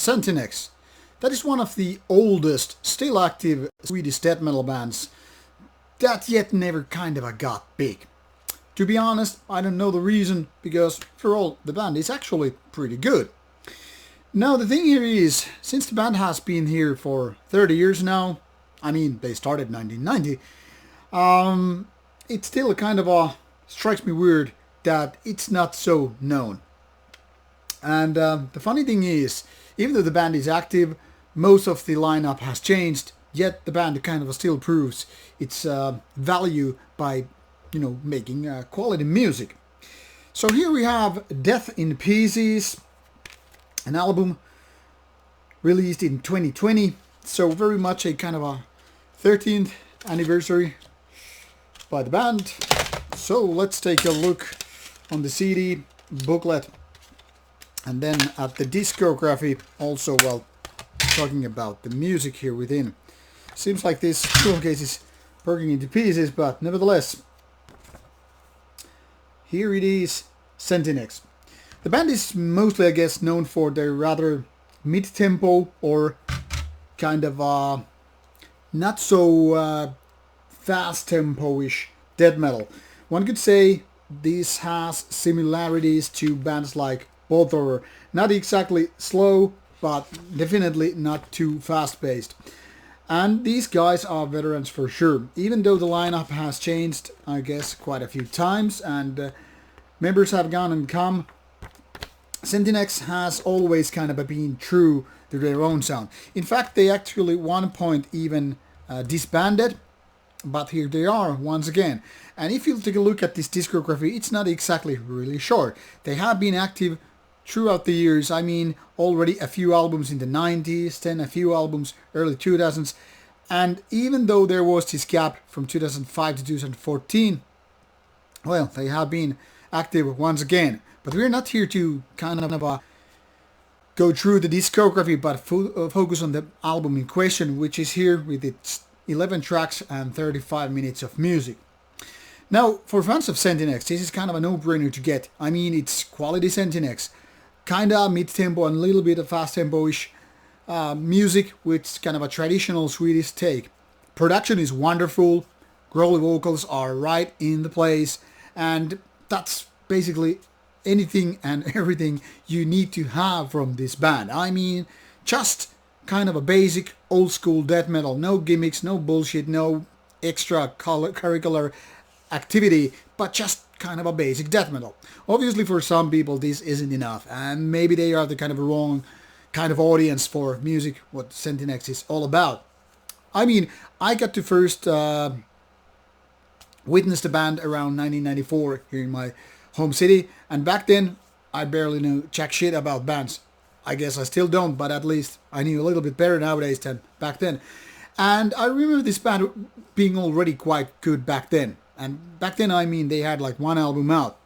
Centinex. That is one of the oldest, still active Swedish death metal bands that yet never kind of got big. To be honest, I don't know the reason, because for all, the band is actually pretty good. Now the thing here is, since the band has been here for 30 years now, I mean they started in 1990, it still kind of strikes me weird that it's not so known. And the funny thing is, even though the band is active, most of the lineup has changed, yet the band kind of still proves its value by, making quality music. So here we have Death in Pieces, an album released in 2020, so very much a kind of a 13th anniversary by the band. So let's take a look on the CD booklet and then at the discography also, while talking about the music here within. Seems like this tool case is breaking into pieces, but nevertheless, here it is, Centinex. The band is mostly, I guess, known for their rather mid-tempo or kind of not so fast tempo-ish death metal. One could say this has similarities to bands like Both, not exactly slow, but definitely not too fast-paced. And these guys are veterans for sure, even though the lineup has changed, I guess, quite a few times, and members have gone and come. Centinex has always kind of been true to their own sound. In fact, they actually at one point even disbanded, but here they are once again. And if you take a look at this discography, it's not exactly really short. They have been active throughout the years. I mean, already a few albums in the 90s, then a few albums early 2000s. And even though there was this gap from 2005 to 2014, well, they have been active once again. But we're not here to kind of go through the discography, but focus on the album in question, which is here with its 11 tracks and 35 minutes of music. Now, for fans of Centinex, this is kind of a no-brainer to get. I mean, it's quality Centinex. Kinda mid-tempo and a little bit of fast-tempo-ish music with kind of a traditional Swedish take. Production is wonderful, growly vocals are right in the place, and that's basically anything and everything you need to have from this band. I mean, just kind of a basic old-school death metal. No gimmicks, no bullshit, no extra curricular activity, but just kind of a basic death metal. Obviously for some people this isn't enough, and maybe they are the kind of wrong kind of audience for music, what Centinex is all about. I mean, I got to first witness the band around 1994 here in my home city, and back then I barely knew jack shit about bands. I guess I still don't, but at least I knew a little bit better nowadays than back then. And I remember this band being already quite good back then. And back then, I mean, they had like one album out.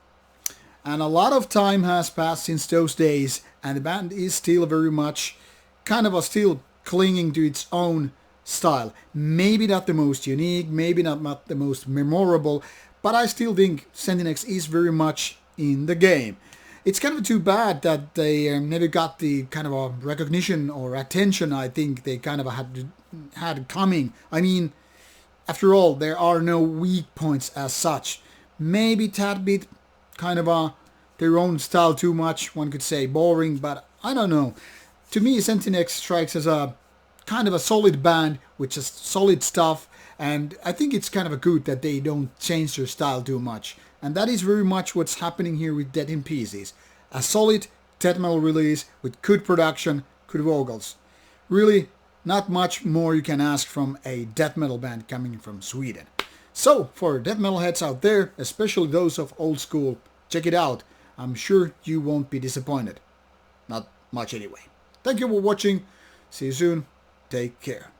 And a lot of time has passed since those days, and the band is still very much kind of still clinging to its own style. Maybe not the most unique, maybe not the most memorable, but I still think Centinex is very much in the game. It's kind of too bad that they never got the kind of a recognition or attention I think they kind of had coming. I mean, after all, there are no weak points as such. Maybe tad bit kind of their own style too much, one could say boring, but I don't know. To me, Centinex strikes as a kind of a solid band with just solid stuff, and I think it's kind of good that they don't change their style too much. And that is very much what's happening here with Death in Pieces. A solid death metal release with good production, good vocals. Really, not much more you can ask from a death metal band coming from Sweden. So, for death metal heads out there, especially those of old school, check it out. I'm sure you won't be disappointed. Not much anyway. Thank you for watching. See you soon. Take care.